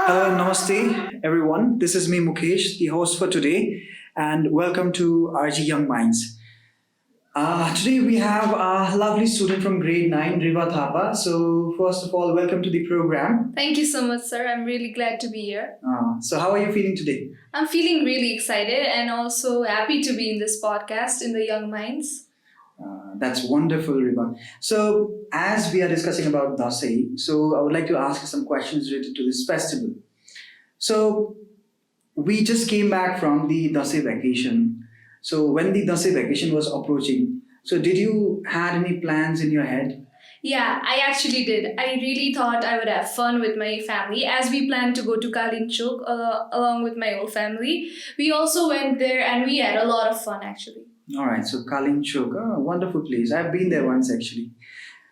Namaste, everyone. This is me, Mukesh, the host for today, and welcome to RG Young Minds. Today we have a lovely student from grade 9, Riva Thapa. So, first of all, welcome to the program. Thank you so much, sir. I'm really glad to be here. So, how are you feeling today? I'm feeling really excited and also happy to be in this podcast in the Young Minds. That's wonderful, Riva. So, as we are discussing about Dasai, so I would like to ask you some questions related to this festival. So, we just came back from the Dasai vacation. So, when the Dasai vacation was approaching, so did you had any plans in your head? Yeah, I actually did. I really thought I would have fun with my family as we planned to go to Kalinchuk along with my whole family. We also went there and we had a lot of fun actually. All right, so Kalinchuk, a wonderful place. I've been there once actually.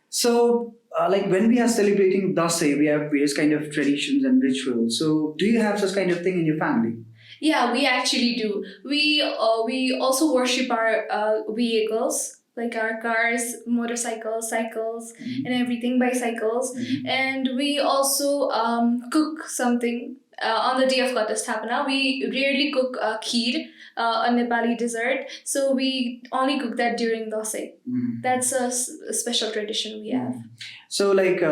So, like when we are celebrating Dasai, we have various kind of traditions and rituals. So, do you have such kind of thing in your family? Yeah, we actually do. We also worship our vehicles like our cars, motorcycles, cycles, and everything, bicycles. And we also cook something on the day of Ghatasthapana. We rarely cook kheer, a Nepali dessert. So we only cook that during Dasai. That's a special tradition we have. So, like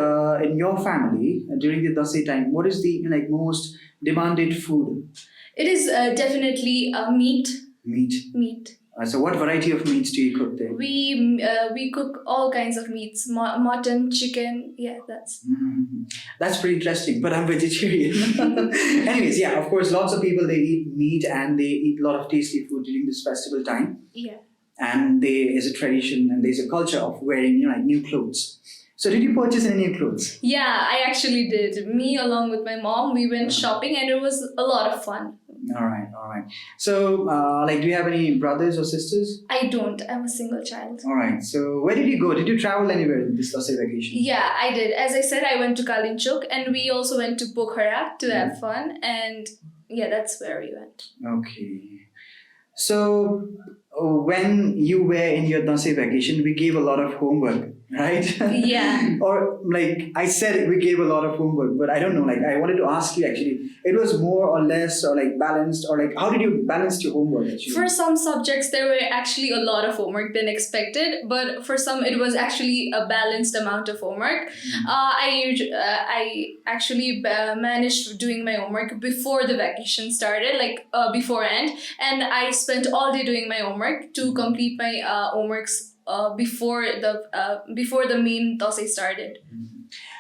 in your family during the Dasai time, what is the like most demanded food? It is definitely meat. Meat. Meat. So, what variety of meats do you cook there? We cook all kinds of meats, mutton, chicken. Yeah, That's pretty interesting. But I'm vegetarian. Anyways, yeah, of course, lots of people they eat meat and they eat a lot of tasty food during this festival time. Yeah. And there is a tradition and there's a culture of wearing like new clothes. So, did you purchase any new clothes? Yeah, I actually did. Me along with my mom, we went shopping and it was a lot of fun. All right, all right. So, like, do you have any brothers or sisters? I don't. I'm a single child. All right. So, where did you go? Did you travel anywhere this Dasai vacation? Yeah, I did. As I said, I went to Kalinchuk and we also went to Pokhara to have fun. And yeah, that's where we went. Okay. So, when you were in your Dasai vacation, we gave a lot of homework, right? Yeah. Or like I said, we gave a lot of homework, but I don't know. Like I wanted to ask you actually, it was more or less or like balanced or like how did you balance your homework actually? For some subjects, there were actually a lot of homework than expected, but for some, it was actually a balanced amount of homework. I actually managed doing my homework before the vacation started, like beforehand, and I spent all day doing my homework to complete my homeworks before the main Dasai started.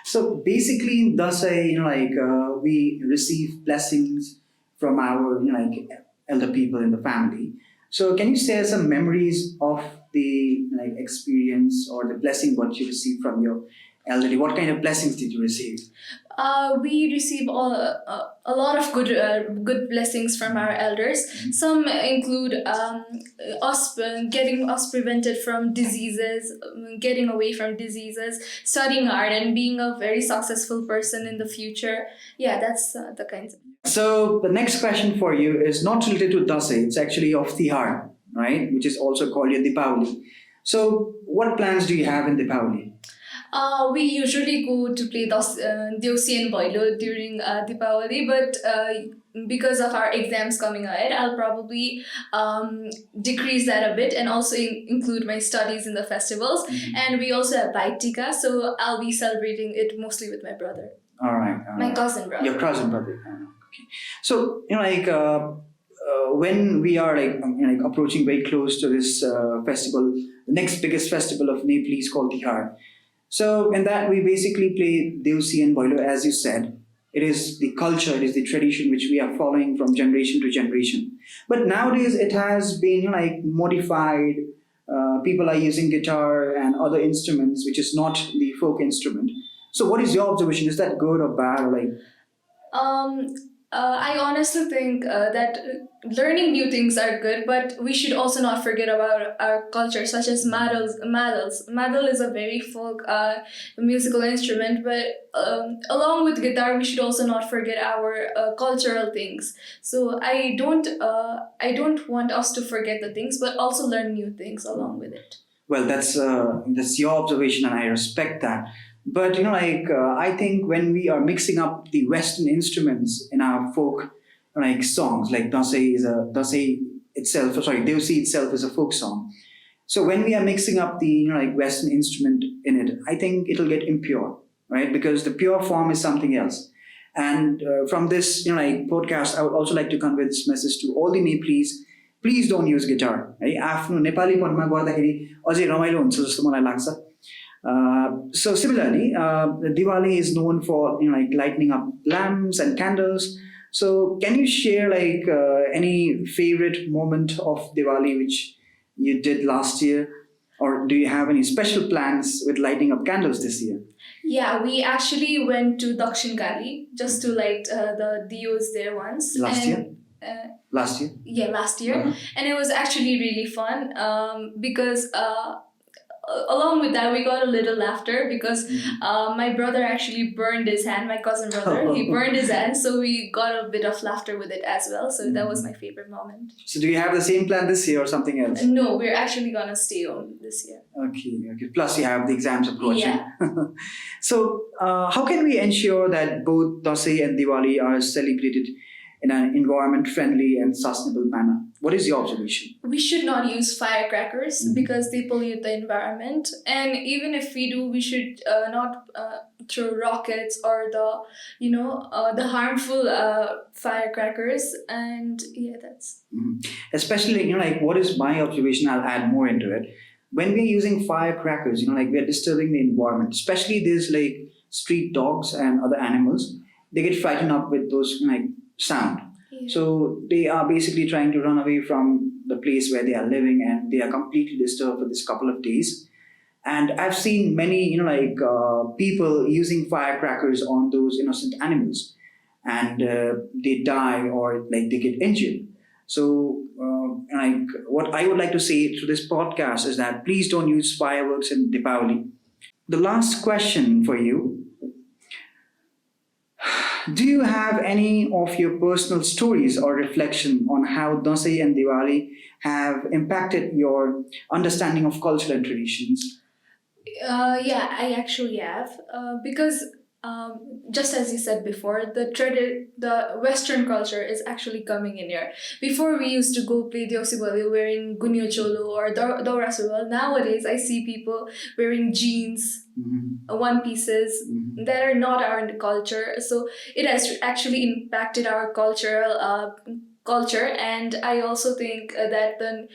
So basically, in Dasai, we receive blessings from our, like elder people in the family. So can you share some memories of the like experience or the blessing what you received from your elderly? What kind of blessings did you receive? We receive a lot of good blessings from our elders. Some include getting us prevented from diseases, getting away from diseases, studying hard, and being a very successful person in the future. Yeah, that's the kinds of. So the next question for you is not related to Dasai. It's actually of Tihar, right? Which is also called your Deepavali. So what plans do you have in Deepavali? We usually go to play Deusi and Boilo during Deepavali, but because of our exams coming ahead, I'll probably decrease that a bit and also include my studies in the festivals. And we also have Baitika, so I'll be celebrating it mostly with my brother. All right. My cousin brother. Your cousin brother. Okay. So, when we are approaching very close to this festival, the next biggest festival of Nepalese called Tihar. So in that we basically play Deusi and Boilo as you said. It is the culture, it is the tradition which we are following from generation to generation. But nowadays it has been modified. People are using guitar and other instruments which is not the folk instrument. So what is your observation? Is that good or bad or like? I honestly think that learning new things are good, but we should also not forget about our culture, such as madals. Madal is a very folk musical instrument, but along with guitar, we should also not forget our cultural things. So I don't want us to forget the things, but also learn new things along with it. Well, that's your observation, and I respect that. But I think when we are mixing up the Western instruments in our folk songs, like Dasai itself, sorry, Devsi itself is a folk song. So when we are mixing up the Western instrument in it, I think it'll get impure, right? Because the pure form is something else. And from this podcast, I would also like to convey this message to all the Nepalis. Please don't use guitar. है आफ्नो नेपालीपनमा गर्दाखेरि अझै रमाइलो हुन्छ जस्तो मलाई लाग्छ. So similarly, Diwali is known for lighting up lamps and candles. So can you share any favorite moment of Diwali which you did last year, or do you have any special plans with lighting up candles this year? Yeah, we actually went to Dashain just to light the diyos there once. Last year? Last year? Yeah, last year. And it was actually really fun because along with that, we got a little laughter because my brother actually burned his hand, my cousin brother. He burned his hand, so we got a bit of laughter with it as well. So that was my favorite moment. So do you have the same plan this year or something else? No, we're actually going to stay home this year. Okay. Plus you have the exams approaching. Yeah. So how can we ensure that both Dasai and Diwali are celebrated in an environment-friendly and sustainable manner? What is your observation? We should not use firecrackers because they pollute the environment. And even if we do, we should not throw rockets or the harmful firecrackers. And yeah, that's... Especially, what is my observation? I'll add more into it. When we're using firecrackers, we're disturbing the environment. Especially these street dogs and other animals. They get frightened up with those sound. Yeah. So they are basically trying to run away from the place where they are living, and they are completely disturbed for this couple of days. And I've seen many, people using firecrackers on those innocent animals, and they die or they get injured. So, what I would like to say through this podcast is that please don't use fireworks in Deepavali. The last question for you. Do you have any of your personal stories or reflection on how Dasai and Diwali have impacted your understanding of culture and traditions? Yeah, I actually have. Because just as you said before, the Western culture is actually coming in here. Before we used to go play Deosibali wearing Gunyo Cholo or Daura Surwal. Nowadays, I see people wearing jeans, one pieces that are not our culture. So it has actually impacted our culture, and I also think that the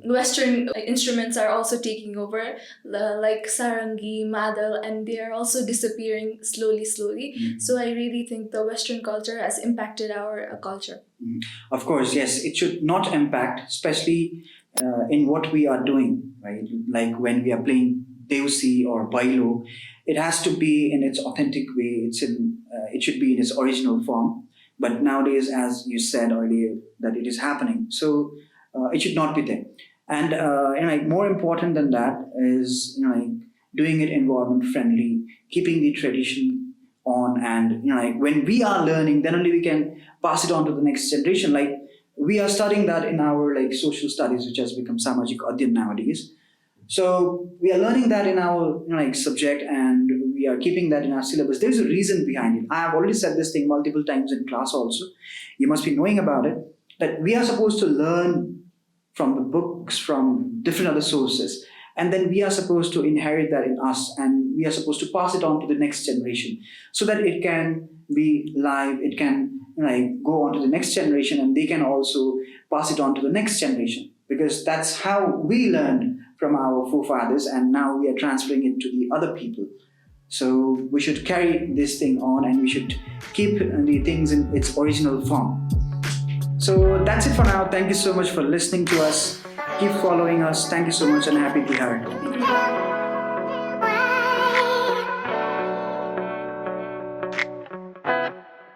Western instruments are also taking over, like sarangi, madal, and they are also disappearing slowly. So I really think the Western culture has impacted our culture. Of course, yes, it should not impact, especially in what we are doing, right? Like when we are playing Deusi or Bailo, it has to be in its authentic way. It should be in its original form. But nowadays, as you said earlier, that it is happening. So it should not be there. And more important than that is doing it environment friendly, keeping the tradition on, and when we are learning, then only we can pass it on to the next generation. Like we are studying that in our social studies, which has become Samajik Adhyan nowadays. So we are learning that in our subject, and we are keeping that in our syllabus. There's a reason behind it. I have already said this thing multiple times in class also. You must be knowing about it, that we are supposed to learn from the books, from different other sources, and then we are supposed to inherit that in us, and we are supposed to pass it on to the next generation so that it can be live, it can go on to the next generation, and they can also pass it on to the next generation, because that's how we learned from our forefathers, and now we are transferring it to the other people. So we should carry this thing on, and we should keep the things in its original form. So that's it for now. Thank you so much for listening to us. Keep following us. Thank you so much, and happy Tihar.